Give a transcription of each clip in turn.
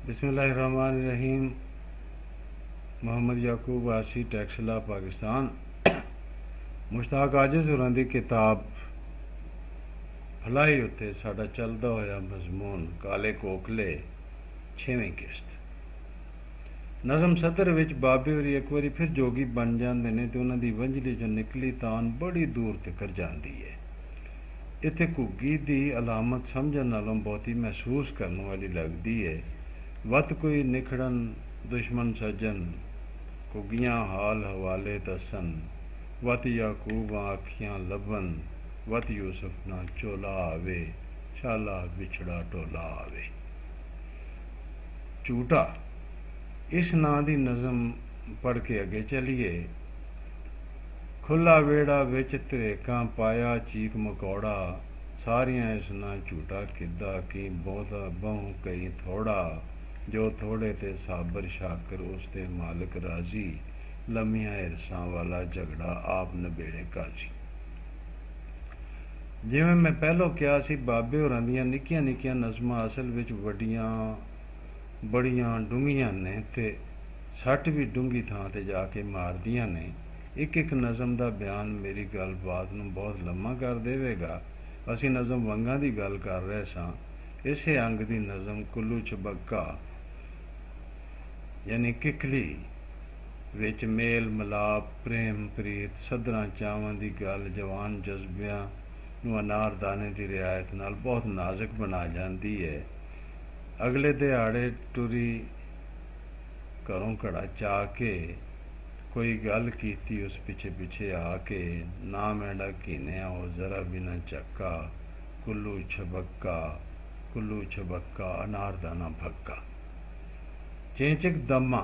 बिस्मिल्लाहिर्रहमानिर्रहीम। मोहम्मद याकूब वासी टैक्सला पाकिस्तान। मुश्ताक आजिज़ होरां दी किताब फलाई उत्ते साडा चलदा होया मजमून काले कोकले 6वीं किश्त। नज़म सदर विच बाबे होरी एक बारी फिर जोगी बन जांदे ने ते उन्हां दी वंजली चों निकली तान बड़ी दूर तिकर जांदी है। इत्थे घुग्गी दी अलामत समझण नालों बहुती महसूस करन वाली लगदी है। वत कोई निखड़न दुश्मन सज्जन घुग्गियां हाल हवाले दसन, वत याकूब आखियां लबन, वत यूसुफ ना चोला आवे, शाला बिछड़ा टोला आवे। झूठा इस नां दी नज़म पढ़ के अगे चलिए। खुला वेड़ा विच धरेकां पाया चीक मकौड़ा, सारियां इस नां झूठा किदा की बहुता बहु कई थोड़ा, जो थोड़े ते साबर शाकर उसते मालिक राजी, लम्हियां इरसां वाला झगड़ा आप नबेड़े काजी। जिवें मैं पहलों कहा सी, बाबे होरां दियां निक्कियां निक्कियां नज़मां असल विच वड्डियां बड़ियां डूंघियां ने ते सट भी डूंघी थां ते जाके मारदियां ने। एक एक नज़म दा बयान मेरी गलबात नूं बहुत लम्मा कर देवेगा। असीं नज़म वंगां दी गल कर रहे सां। इसे अंग दी नज़म कुल्लू छबक्का यानी किकली विच मेल मलाप, प्रेम प्रीत, सदरां चावां दी गल जवान जज्बियां नूं अनारदाने दी रियायत नाल बहुत नाजुक बना जांदी है। अगले दिहाड़े टुरी घरों घड़ा चा के कोई गल कीती उस पिछे पिछे आके, ना मैंडा कीने आओ जरा भी ना चक्का, कुल्लू छबक्का अनारदाना भक्का। चेंचक दम्मा,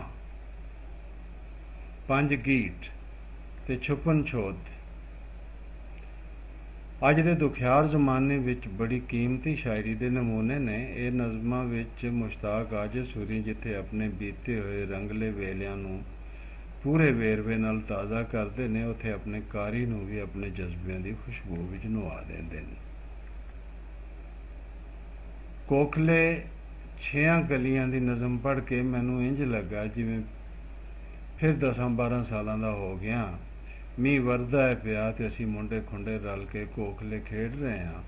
पंज गीट ते छुपन छोद अज दे दुखियार जमाने विच बड़ी कीमती शायरी दे नमूने ने। ये नज़मां विच मुश्ताक आजिज़ होरी जिथे अपने बीते होए रंगले वेलियां नूं पूरे वेरवे नाल ताज़ा करदे ने, उत्थे अपने कारी नूं भी अपने जज्बियां दी खुशबू विच नुआ देंदे ने। कोखले 6 कलियां दी नज़म पढ़ के मैनूं इंज लगा जिवें फिर 10-12 सालां दा हो गया। मींह वरदा है पिया ते असीं मुंडे खुंडे रल के कोखले खेड रहे हां।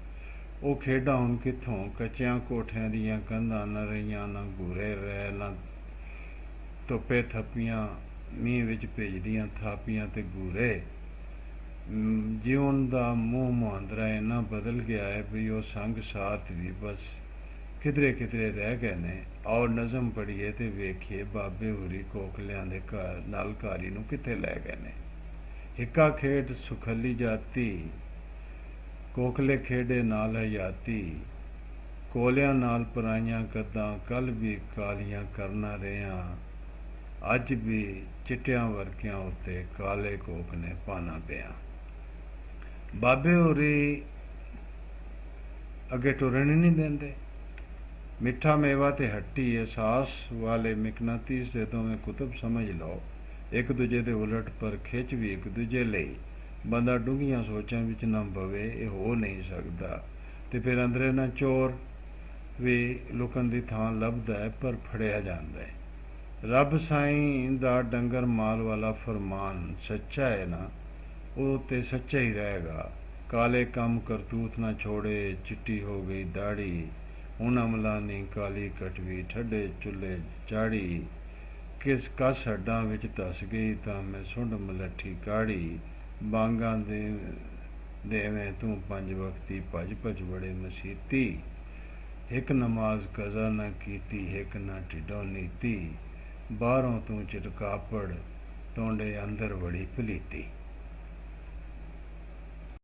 ਉਹ ਖੇਡਾਂ ਹੁਣ ਕਿੱਥੋਂ, ਕੱਚਿਆਂ ਕੋਠਿਆਂ ਦੀਆਂ ਕੰਧਾਂ ਨਾ ਰਹੀਆਂ, ਨਾ ਗੂਰੇ ਰੈਲਾਂ ਧੁੱਪੇ ਥੱਪੀਆਂ, ਮੀਂਹ ਵਿੱਚ ਭੇਜਦੀਆਂ ਥਾਪੀਆਂ ਤੇ ਗੂਰੇ। ਜਿਉਣ ਦਾ ਮੂੰਹ ਮੁਹਾਂਦਰਾ ਇੰਨਾ ਬਦਲ ਗਿਆ ਹੈ ਵੀ ਉਹ ਸੰਗ ਸਾਥ ਵੀ ਬਸ ਕਿਧਰੇ ਕਿਧਰੇ ਰਹਿ ਗਏ ਨੇ। ਔਰ ਨਜ਼ਮ ਪੜ੍ਹੀਏ ਤੇ ਵੇਖੀਏ ਬਾਬੇ ਹੋਰੀ ਕੋਕਲਿਆਂ ਦੇ ਘਰ ਨਾਲ ਘਾਰੀ ਨੂੰ ਕਿੱਥੇ ਲੈ ਗਏ ਨੇ। ਹਿੱਕਾ ਖੇਡ ਸੁਖੱਲੀ ਜਾਤੀ, ਕੋਕਲੇ ਖੇਡੇ ਨਾਲ ਹਯਾਤੀ, ਕੋਲਿਆਂ ਨਾਲ ਪਰਾਈਆਂ ਕੱਦਾਂ ਕੱਲ ਵੀ ਕਾਲੀਆਂ ਕਰਨਾ ਰਿਹਾ, ਅੱਜ ਵੀ ਚਿੱਟਿਆਂ ਵਰਕਿਆਂ ਉੱਤੇ ਕਾਲੇ ਕੋਕ ਨੇ ਪਾਣਾ ਪਿਆ। ਬਾਬੇ ਹੋਰੀ ਅੱਗੇ ਟੁਰਨ ਹੀ ਨਹੀਂ ਦਿੰਦੇ। ਮਿੱਠਾ ਮੇਵਾ ਤੇ ਹੱਟੀ ਅਹਿਸਾਸ ਵਾਲੇ ਮਿਕਨਾਤੀਸ ਦੇ ਦੋਵੇਂ ਕੁਤਬ ਸਮਝ ਲਓ, ਇੱਕ ਦੂਜੇ ਦੇ ਉਲਟ ਪਰ ਖਿੱਚ ਵੀ ਇੱਕ ਦੂਜੇ ਲਈ। ਬੰਦਾ ਡੂੰਘੀਆਂ ਸੋਚਾਂ ਵਿੱਚ ਨਾ ਪਵੇ, ਇਹ ਹੋ ਨਹੀਂ ਸਕਦਾ। ਤੇ ਫਿਰ ਅੰਦਰੇ ਨਾ ਚੋਰ ਵੀ ਲੁਕਣ ਦੀ ਥਾਂ ਲੱਭਦਾ ਹੈ ਪਰ ਫੜਿਆ ਜਾਂਦਾ ਹੈ। ਰੱਬ ਸਾਈਂ ਦਾ ਡੰਗਰ ਮਾਲ ਵਾਲਾ ਫਰਮਾਨ ਸੱਚਾ ਹੈ ਨਾ, ਉਹ ਤੇ ਸੱਚਾ ਹੀ ਰਹੇਗਾ। ਕਾਲੇ ਕੰਮ ਕਰਤੂਤ ਨਾ ਛੋੜੇ, ਚਿੱਟੀ ਹੋ ਗਈ ਦਾੜੀ, ਹੁਣ ਅਮਲਾ ਨੀ ਕਾਲੀ ਕਟਵੀ, ਠੱਡੇ ਚੁੱਲ੍ਹੇ ਚਾੜੀ, ਕਿਸ ਕਸ ਹੱਡਾਂ ਵਿੱਚ ਧਸ ਗਈ ਤਾਂ ਮੈਂ ਸੁੰਡ ਮਲੱਠੀ ਕਾੜੀ। ਬਾਂਗਾਂ ਦੇਵੇਂ ਤੂੰ 5 ਵਕਤੀ, ਭੱਜ ਭੱਜ ਬੜੇ ਮਸੀਤੀ, ਇੱਕ ਨਮਾਜ਼ ਕਜ਼ਾ ਨਾ ਕੀਤੀ, ਇੱਕ ਨਾ ਢਿੱਡੋਂ ਨੀਤੀ, ਬਾਹਰੋਂ ਤੂੰ ਚਿਟਕਾਪੜ, ਤੋਂਡੇ ਅੰਦਰ ਬੜੀ ਪਲੀਤੀ।